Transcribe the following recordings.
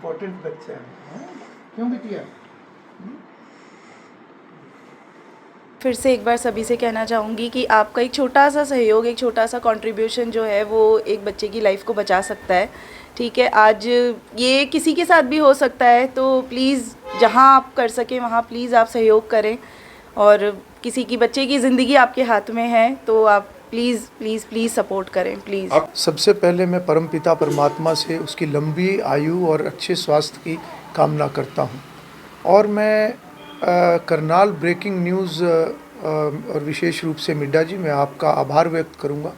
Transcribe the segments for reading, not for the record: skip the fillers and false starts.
Important बच्चा है। क्यों बिटिया? फिर से एक बार सभी से कहना चाहूँगी कि आपका एक छोटा सा सहयोग, एक छोटा सा कंट्रीब्यूशन जो है वो एक बच्चे की लाइफ को बचा सकता है। ठीक है, आज ये किसी के साथ भी हो सकता है, तो प्लीज़ जहाँ आप कर सकें वहाँ प्लीज़ आप सहयोग करें। और किसी की बच्चे की ज़िंदगी आपके हाथ में है, तो आप प्लीज़ प्लीज़ प्लीज़ सपोर्ट करें प्लीज़। सबसे पहले मैं परमपिता परमात्मा से उसकी लंबी आयु और अच्छे स्वास्थ्य की कामना करता हूँ। और मैं करनाल ब्रेकिंग न्यूज़ और विशेष रूप से मिड्डा जी, मैं आपका आभार व्यक्त करूँगा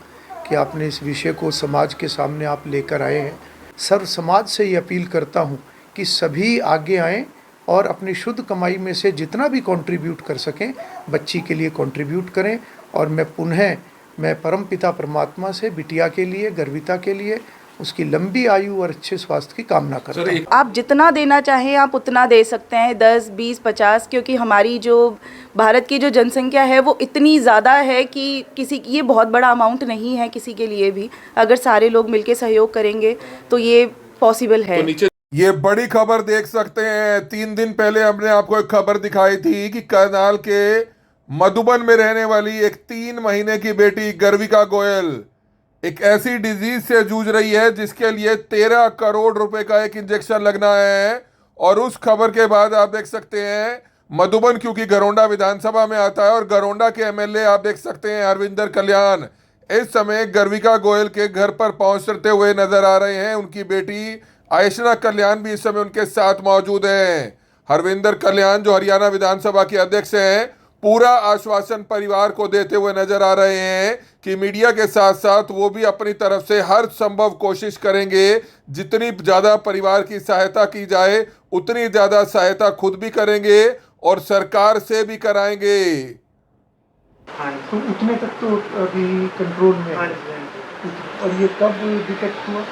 कि आपने इस विषय को समाज के सामने आप लेकर आए हैं। सर्व समाज से ये अपील करता हूँ कि सभी आगे आएँ और अपनी शुद्ध कमाई में से जितना भी कंट्रीब्यूट कर सकें बच्ची के लिए कंट्रीब्यूट करें। और मैं परमपिता परमात्मा से बिटिया के लिए, गर्विता के लिए उसकी लंबी आयु और अच्छे स्वास्थ्य की कामना करता हूँ। आप जितना देना चाहें आप उतना दे सकते हैं, 10, 20, 50, क्योंकि हमारी जो भारत की जो जनसंख्या है वो इतनी ज़्यादा है कि किसी की ये बहुत बड़ा अमाउंट नहीं है किसी के लिए भी। अगर सारे लोग मिलकर सहयोग करेंगे तो ये पॉसिबल है। ये बड़ी खबर देख सकते हैं। 3 दिन पहले हमने आपको एक खबर दिखाई थी कि करनाल के मधुबन में रहने वाली एक 3 महीने की बेटी गर्विका गोयल एक ऐसी डिजीज से जूझ रही है जिसके लिए 13 करोड़ रुपए का एक इंजेक्शन लगना है। और उस खबर के बाद आप देख सकते हैं मधुबन, क्योंकि गरोंडा विधानसभा में आता है, और गरोंडा के एमएलए आप देख सकते हैं हरविंदर कल्याण इस समय गर्विका गोयल के घर पर पहुंचते हुए नजर आ रहे हैं। उनकी बेटी आयशना कल्याण भी इस समय उनके साथ मौजूद हैं। हरविंदर कल्याण जो हरियाणा विधानसभा के अध्यक्ष हैं, पूरा आश्वासन परिवार को देते हुए नजर आ रहे हैं कि मीडिया के साथ साथ वो भी अपनी तरफ से हर संभव कोशिश करेंगे। जितनी ज्यादा परिवार की सहायता की जाए उतनी ज्यादा सहायता खुद भी करेंगे और सरकार से भी कराएंगे। तो उतने तक तो अभी कंट्रोल में है। और ये कब डिटेक्ट हुआ?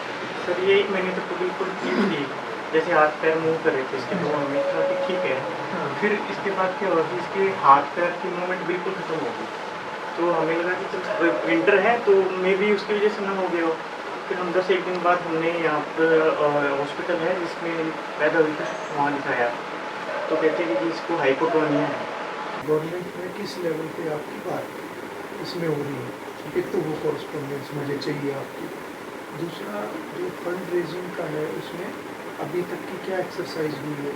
सर ये 1 महीने तक तो बिल्कुल ठीक थी, जैसे हाथ पैर मूव कर रहे थे इसके 2 महीने था कि ठीक है। फिर इसके बाद क्या हुआ कि इसके हाथ पैर की मूवमेंट बिल्कुल खत्म हो गई। तो हमें लगा कि चल विंटर है तो मे भी उसकी वजह से ना हो गया हो। फिर हम 10-1 दिन बाद हमने यहाँ पर हॉस्पिटल है जिसमें पैदा हुई थी वहाँ दिखाया, तो कहते हैं कि इसको हाइपोटोनिया है। गवर्नमेंट में किस लेवल पे आपकी बात इसमें हो रही है? एक तो वो कॉरस्पॉन्डेंस मुझे चाहिए आपकी, दूसरा जो फंड रेजिंग का है उसमें अभी तक की क्या एक्सरसाइज हुई है?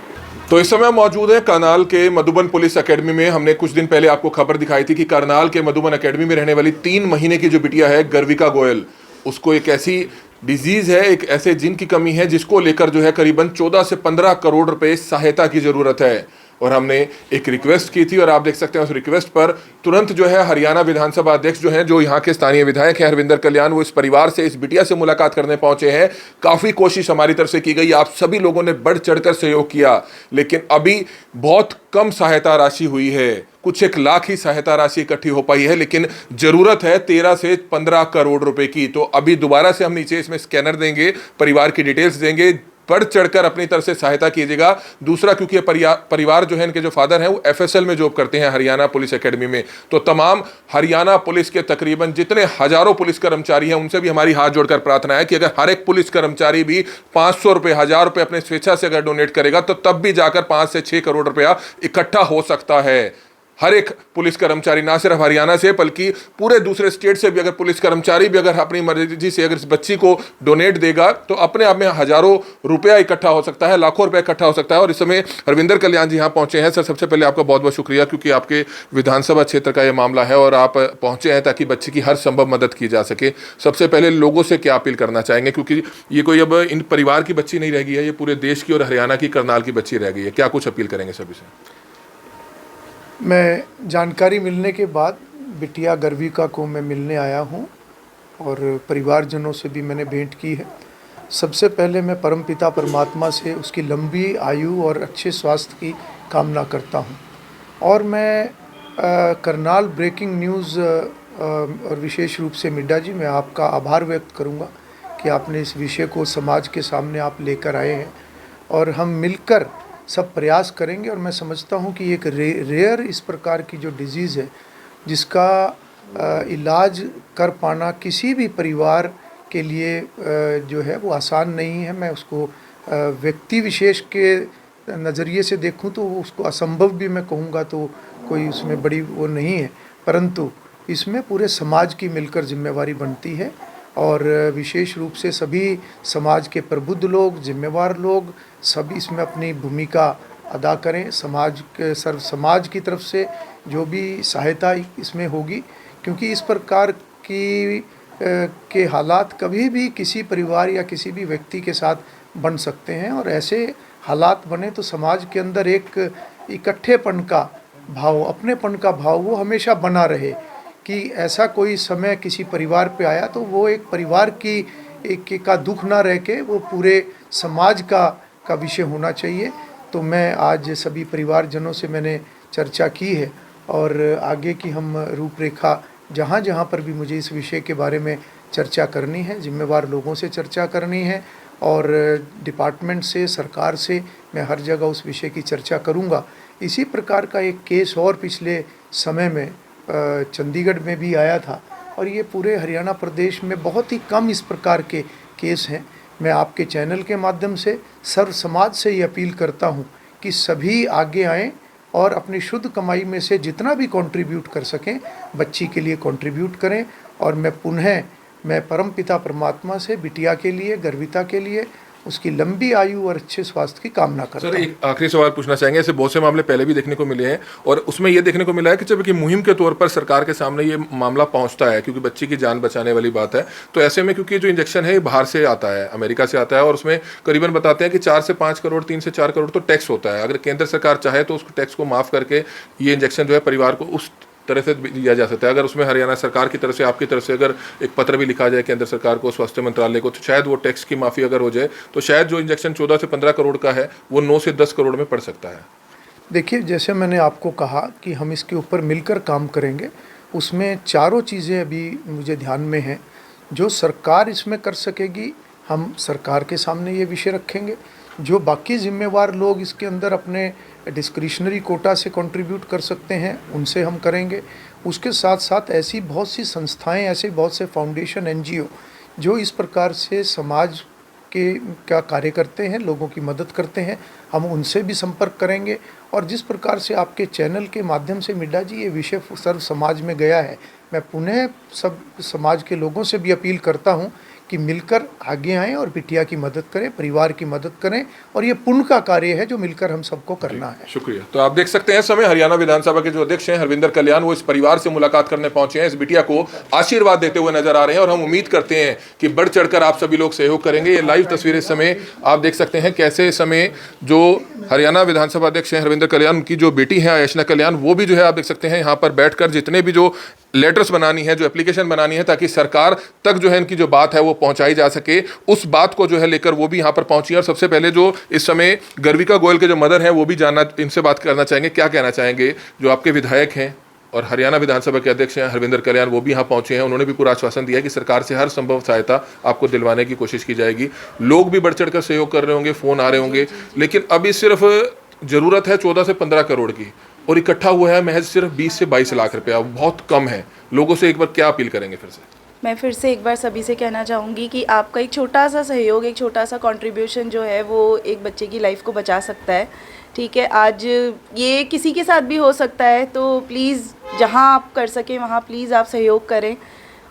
तो इस समय मौजूद है करनाल के मधुबन पुलिस एकेडमी में। हमने कुछ दिन पहले आपको खबर दिखाई थी कि करनाल के मधुबन एकेडमी में रहने वाली 3 महीने की जो बिटिया है गर्विका गोयल, उसको एक ऐसी डिजीज है, एक ऐसे जीन की कमी है जिसको लेकर जो है करीबन 14 से 15 करोड़ रुपए सहायता की जरूरत है। और हमने एक रिक्वेस्ट की थी और आप देख सकते हैं उस रिक्वेस्ट पर तुरंत जो है हरियाणा विधानसभा अध्यक्ष जो हैं, जो यहाँ के स्थानीय विधायक हैं हरविंदर कल्याण, वो इस परिवार से, इस बिटिया से मुलाकात करने पहुंचे हैं। काफ़ी कोशिश हमारी तरफ से की गई, आप सभी लोगों ने बढ़ चढ़कर सहयोग किया, लेकिन अभी बहुत कम सहायता राशि हुई है। कुछ 1 लाख ही सहायता राशि इकट्ठी हो पाई है, लेकिन जरूरत है 13 से 15 करोड़ रुपए की। तो अभी दोबारा से हम नीचे इसमें स्कैनर देंगे, परिवार की डिटेल्स देंगे, बढ़ चढ़कर अपनी तरफ से सहायता कीजिएगा। दूसरा, क्योंकि परिवार जो है, इनके जो फादर हैं वो एफएसएल में जॉब करते हैं हरियाणा पुलिस एकेडमी में, तो तमाम हरियाणा पुलिस के तकरीबन जितने हजारों पुलिस कर्मचारी हैं उनसे भी हमारी हाथ जोड़कर प्रार्थना है कि अगर हर एक पुलिस कर्मचारी भी 500 रुपये, 1000 रुपये अपने स्वेच्छा से अगर डोनेट करेगा तो तब भी जाकर 5 से 6 करोड़ रुपया इकट्ठा हो सकता है। हर एक पुलिस कर्मचारी, ना सिर्फ हरियाणा से बल्कि पूरे दूसरे स्टेट से भी अगर पुलिस कर्मचारी भी अगर अपनी मर्जी से अगर इस बच्ची को डोनेट देगा तो अपने आप में हजारों रुपया इकट्ठा हो सकता है, लाखों रुपया इकट्ठा हो सकता है। और इस समय हरविंदर कल्याण जी यहाँ पहुंचे हैं। सर, सबसे पहले आपका बहुत बहुत शुक्रिया, क्योंकि आपके विधानसभा क्षेत्र का यह मामला है और आप पहुंचे हैं ताकि बच्ची की हर संभव मदद की जा सके। सबसे पहले लोगों से क्या अपील करना चाहेंगे, क्योंकि ये कोई अब इन परिवार की बच्ची नहीं रह गई है, ये पूरे देश की और हरियाणा की, करनाल की बच्ची रह गई है, क्या कुछ अपील करेंगे सभी से? मैं जानकारी मिलने के बाद बिटिया गर्विका को मैं मिलने आया हूँ और परिवारजनों से भी मैंने भेंट की है। सबसे पहले मैं परमपिता परमात्मा से उसकी लंबी आयु और अच्छे स्वास्थ्य की कामना करता हूँ। और मैं करनाल ब्रेकिंग न्यूज़ और विशेष रूप से मिड्डा जी, मैं आपका आभार व्यक्त करूँगा कि आपने इस विषय को समाज के सामने आप लेकर आए हैं और हम मिलकर सब प्रयास करेंगे। और मैं समझता हूँ कि एक रेयर इस प्रकार की जो डिज़ीज़ है जिसका इलाज कर पाना किसी भी परिवार के लिए जो है वो आसान नहीं है। मैं उसको व्यक्ति विशेष के नज़रिए से देखूं तो उसको असंभव भी मैं कहूँगा तो कोई उसमें बड़ी वो नहीं है, परंतु इसमें पूरे समाज की मिलकर जिम्मेवारी बनती है और विशेष रूप से सभी समाज के प्रबुद्ध लोग, जिम्मेवार लोग सब इसमें अपनी भूमिका अदा करें। समाज की तरफ से जो भी सहायता इसमें होगी, क्योंकि इस प्रकार की के हालात कभी भी किसी परिवार या किसी भी व्यक्ति के साथ बन सकते हैं और ऐसे हालात बने तो समाज के अंदर एक इकट्ठेपन का भाव, अपनेपन का भाव वो हमेशा बना रहे कि ऐसा कोई समय किसी परिवार पे आया तो वो एक परिवार का दुख ना रह के वो पूरे समाज का विषय होना चाहिए। तो मैं आज सभी परिवारजनों से मैंने चर्चा की है और आगे की हम रूपरेखा जहाँ जहाँ पर भी मुझे इस विषय के बारे में चर्चा करनी है, जिम्मेवार लोगों से चर्चा करनी है और डिपार्टमेंट से, सरकार से मैं हर जगह उस विषय की चर्चा करूँगा। इसी प्रकार का एक केस और पिछले समय में चंडीगढ़ में भी आया था और ये पूरे हरियाणा प्रदेश में बहुत ही कम इस प्रकार के केस हैं। मैं आपके चैनल के माध्यम से सर्व समाज से ये अपील करता हूँ कि सभी आगे आएँ और अपनी शुद्ध कमाई में से जितना भी कंट्रीब्यूट कर सकें बच्ची के लिए कंट्रीब्यूट करें। और मैं परमपिता परमात्मा से बिटिया के लिए, गर्विता के लिए उसकी लंबी आयु और अच्छे स्वास्थ्य की कामना करता हूं। सर, एक आखिरी सवाल पूछना चाहेंगे। ऐसे बहुत से मामले पहले भी देखने को मिले हैं और उसमें ये देखने को मिला है कि जब कि मुहिम के तौर पर सरकार के सामने ये मामला पहुंचता है, क्योंकि बच्ची की जान बचाने वाली बात है, तो ऐसे में क्योंकि जो इंजेक्शन है ये बाहर से आता है, अमेरिका से आता है और उसमें करीबन बताते हैं कि 4 से 5 करोड़, 3 से 4 करोड़ तो टैक्स होता है। अगर केंद्र सरकार चाहे तो उस टैक्स को माफ़ करके ये इंजेक्शन जो है परिवार को उस तरह से दिया जा सकता है। अगर उसमें हरियाणा सरकार की तरफ से, आपकी तरफ से अगर एक पत्र भी लिखा जाए केंद्र सरकार को, स्वास्थ्य मंत्रालय को, तो शायद वो टैक्स की माफ़ी अगर हो जाए तो शायद जो इंजेक्शन 14 से 15 करोड़ का है वो 9 से 10 करोड़ में पड़ सकता है। देखिए, जैसे मैंने आपको कहा कि हम इसके ऊपर मिलकर काम करेंगे, उसमें चारों चीज़ें अभी मुझे ध्यान में हैं जो सरकार इसमें कर सकेगी। हम सरकार के सामने ये विषय रखेंगे। जो बाकी जिम्मेवार लोग इसके अंदर अपने डिस्क्रिशनरी कोटा से कंट्रीब्यूट कर सकते हैं उनसे हम करेंगे। उसके साथ साथ ऐसी बहुत सी संस्थाएं, ऐसे बहुत से फाउंडेशन, NGO जो इस प्रकार से समाज का कार्य करते हैं, लोगों की मदद करते हैं, हम उनसे भी संपर्क करेंगे। और जिस प्रकार से आपके चैनल के माध्यम से मिड्डा जी ये विषय सर्व समाज में गया है, मैं पुनः सब समाज के लोगों से भी अपील करता हूं कि मिलकर आगे आएं और बिटिया की मदद करें, परिवार की मदद करें और ये पुण्य का कार्य है जो मिलकर हम सबको करना है। शुक्रिया। तो आप देख सकते हैं, समय हरियाणा विधानसभा के जो अध्यक्ष हैं हरविंदर कल्याण, वो इस परिवार से मुलाकात करने पहुंचे हैं, इस बिटिया को आशीर्वाद देते हुए नजर आ रहे हैं और हम उम्मीद करते हैं कि बढ़ चढ़कर आप सभी लोग सहयोग करेंगे। ये लाइव तस्वीरें समय आप देख सकते हैं कैसे समय जो हरियाणा विधानसभा अध्यक्ष हैं हरविंदर कल्याण, उनकी जो बेटी है आयशना कल्याण, वो भी जो है आप देख सकते हैं यहाँ पर बैठकर जितने भी जो लेटर्स बनानी है, जो एप्लीकेशन बनानी है ताकि सरकार तक जो है इनकी जो बात है वो पहुंचाई जा सके, उस बात को जो है लेकर वो भी यहाँ पर पहुंची है। और सबसे पहले जो इस समय गर्विका गोयल के जो मदर हैं वो भी जानना, इनसे बात करना चाहेंगे, क्या कहना चाहेंगे। जो आपके विधायक हैं और हरियाणा विधानसभा के अध्यक्ष हैं हरविंदर कल्याण, वो भी यहाँ पहुंचे हैं। उन्होंने भी पूरा आश्वासन दिया है कि सरकार से हर संभव सहायता आपको दिलवाने की कोशिश की जाएगी। लोग भी बढ़ चढ़ कर सहयोग कर रहे होंगे, फोन आ रहे होंगे, लेकिन अभी सिर्फ जरूरत है 14 से 15 करोड़ की और इकट्ठा हुआ है महज सिर्फ 20 से 22 लाख रुपया, बहुत कम है। लोगों से एक बार क्या अपील करेंगे फिर से? मैं फिर से एक बार सभी से कहना चाहूँगी कि आपका एक छोटा सा सहयोग, एक छोटा सा कंट्रीब्यूशन जो है वो एक बच्चे की लाइफ को बचा सकता है। ठीक है, आज ये किसी के साथ भी हो सकता है, तो प्लीज़ जहाँ आप कर सकें वहाँ प्लीज़ आप सहयोग करें।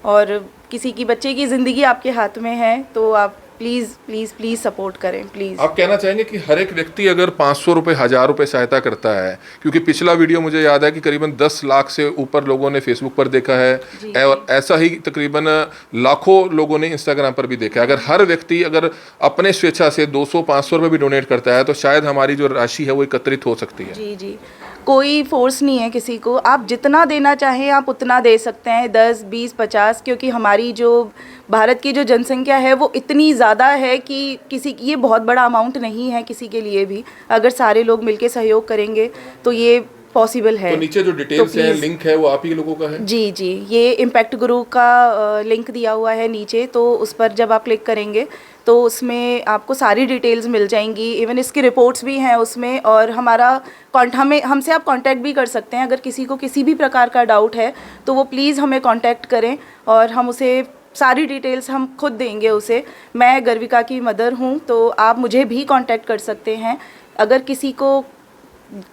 और किसी की बच्चे की ज़िंदगी आपके हाथ में है तो आप प्लीज़ प्लीज़ प्लीज़ सपोर्ट करें, प्लीज़। आप कहना चाहेंगे कि हर एक व्यक्ति अगर 500 रुपये, 1000 रुपये सहायता करता है, क्योंकि पिछला वीडियो मुझे याद है कि करीबन 10 लाख से ऊपर लोगों ने फेसबुक पर देखा है और ऐसा ही तकरीबन लाखों लोगों ने इंस्टाग्राम पर भी देखा है। अगर हर व्यक्ति अगर अपने स्वेच्छा से 200-500 रुपये भी डोनेट करता है तो शायद हमारी जो राशि है वो एकत्रित हो सकती है। जी जी, कोई फोर्स नहीं है किसी को, आप जितना देना चाहें आप उतना दे सकते हैं, 10, 20, 50, क्योंकि हमारी जो भारत की जो जनसंख्या है वो इतनी ज़्यादा है कि किसी ये बहुत बड़ा अमाउंट नहीं है किसी के लिए भी। अगर सारे लोग मिलके सहयोग करेंगे तो ये पॉसिबल है। तो नीचे जो डिटेल्स है, लिंक है, वो आप ही लोगों का है? जी जी, ये इम्पैक्ट गुरु का लिंक दिया हुआ है नीचे, तो उस पर जब आप क्लिक करेंगे तो उसमें आपको सारी डिटेल्स मिल जाएंगी, इवन इसकी रिपोर्ट्स भी हैं उसमें। और हमसे आप कांटेक्ट भी कर सकते हैं। अगर किसी को किसी भी प्रकार का डाउट है तो वो प्लीज़ हमें कांटेक्ट करें और हम उसे सारी डिटेल्स हम खुद देंगे उसे। मैं गर्विका की मदर हूँ, तो आप मुझे भी कांटेक्ट कर सकते हैं। अगर किसी को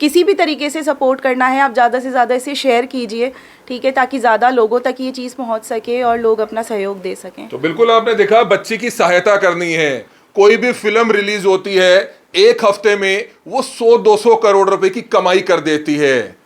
किसी भी तरीके से सपोर्ट करना है, आप ज़्यादा से ज़्यादा इसे शेयर कीजिए, ठीक है, ताकि ज़्यादा लोगों तक ये चीज़ पहुंच सके और लोग अपना सहयोग दे सकें। तो बिल्कुल आपने देखा, बच्ची की सहायता करनी है। कोई भी फिल्म रिलीज होती है, एक हफ्ते में वो 100-200 करोड़ रुपए की कमाई कर देती है।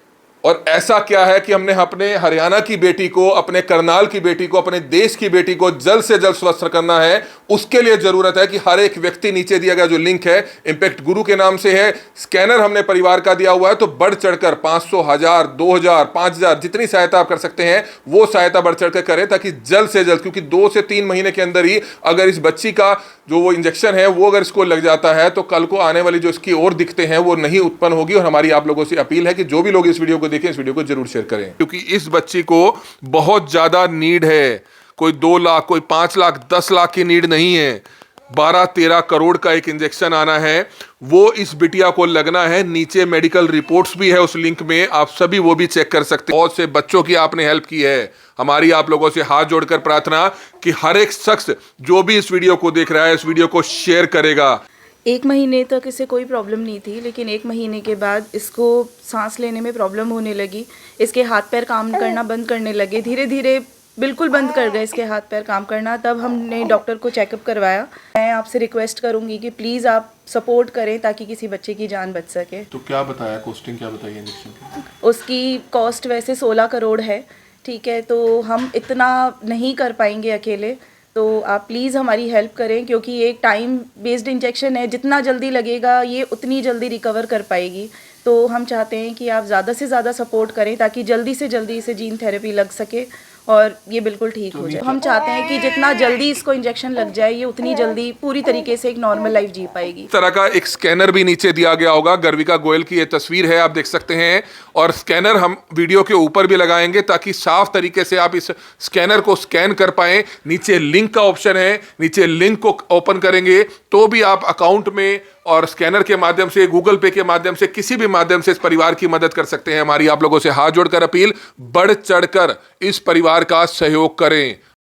और ऐसा क्या है कि हमने अपने हरियाणा की बेटी को, अपने करनाल की बेटी को, अपने देश की बेटी को जल्द से जल्द स्वस्थ करना है। उसके लिए जरूरत है कि हर एक व्यक्ति, नीचे दिया गया जो लिंक है इंपैक्ट गुरु के नाम से है, स्कैनर हमने परिवार का दिया हुआ है, तो बढ़ चढ़कर 500, 1000, 2000, 5000 जितनी सहायता आप कर सकते हैं वो सहायता बढ़ चढ़कर करें, ताकि जल्द से जल्द, क्योंकि 2 से 3 महीने के अंदर ही अगर इस बच्ची का जो वो इंजेक्शन है वो अगर इसको लग जाता है तो कल को आने वाली जो इसकी और दिक्कतें हैं वो नहीं उत्पन्न होगी। और हमारी आप लोगों से अपील है कि जो भी लोग इस वीडियो को देखें, इस वीडियो को जरूर शेयर करें, क्योंकि इस बच्ची को बहुत ज्यादा नीड है। कोई 2 लाख, कोई 5 लाख, 10 लाख की नीड नहीं है। 12-13 करोड़ का एक इंजेक्शन आना है, वो इस बिटिया को लगना है। नीचे मेडिकल रिपोर्ट्स भी है उस लिंक में, आप सभी वो भी चेक कर सकते हैं। बहुत से बच्चों की आपने हेल्प की है। हमारी आप लोगों से हाथ जोड़कर प्रार्थना कि हर एक शख्स जो भी इस वीडियो को देख रहा है, इस वीडियो को शेयर करेगा। 1 महीने तक इसे कोई प्रॉब्लम नहीं थी, लेकिन 1 महीने के बाद इसको सांस लेने में प्रॉब्लम होने लगी। इसके हाथ पैर काम करना बंद करने लगे, धीरे धीरे बिल्कुल बंद कर गए इसके हाथ पैर काम करना। तब हमने डॉक्टर को चेकअप करवाया। मैं आपसे रिक्वेस्ट करूंगी कि प्लीज़ आप सपोर्ट करें ताकि किसी बच्चे की जान बच सके। तो क्या बताया, कॉस्टिंग क्या बताई इंजेक्शन की? उसकी कॉस्ट वैसे 16 करोड़ है, ठीक है, तो हम इतना नहीं कर पाएंगे अकेले, तो आप प्लीज़ हमारी हेल्प करें, क्योंकि ये एक टाइम बेस्ड इंजेक्शन है। जितना जल्दी लगेगा ये उतनी जल्दी रिकवर कर पाएगी। तो हम चाहते हैं कि आप ज़्यादा से ज़्यादा सपोर्ट करें ताकि जल्दी से जल्दी इसे जीन थेरेपी लग सके और ये बिल्कुल ठीक हो जाए। हम चाहते हैं कि जितना जल्दी इसको इंजेक्शन लग जाए, ये उतनी जल्दी पूरी तरीके से एक नॉर्मल लाइफ जी पाएगी। इस तरह का एक स्कैनर भी नीचे दिया गया होगा। गर्विका गोयल की ये तस्वीर है, आप देख सकते हैं, और स्कैनर हम वीडियो के ऊपर भी लगाएंगे ताकि साफ तरीके से आप इस स्कैनर को स्कैन कर पाएं। नीचे लिंक का ऑप्शन है, नीचे लिंक को ओपन करेंगे तो भी आप अकाउंट में और स्कैनर के माध्यम से, गूगल पे के माध्यम से, किसी भी माध्यम से इस परिवार की मदद कर सकते हैं। हमारी आप लोगों से हाथ जोड़कर अपील, बढ़ चढ़कर इस परिवार का सहयोग करें।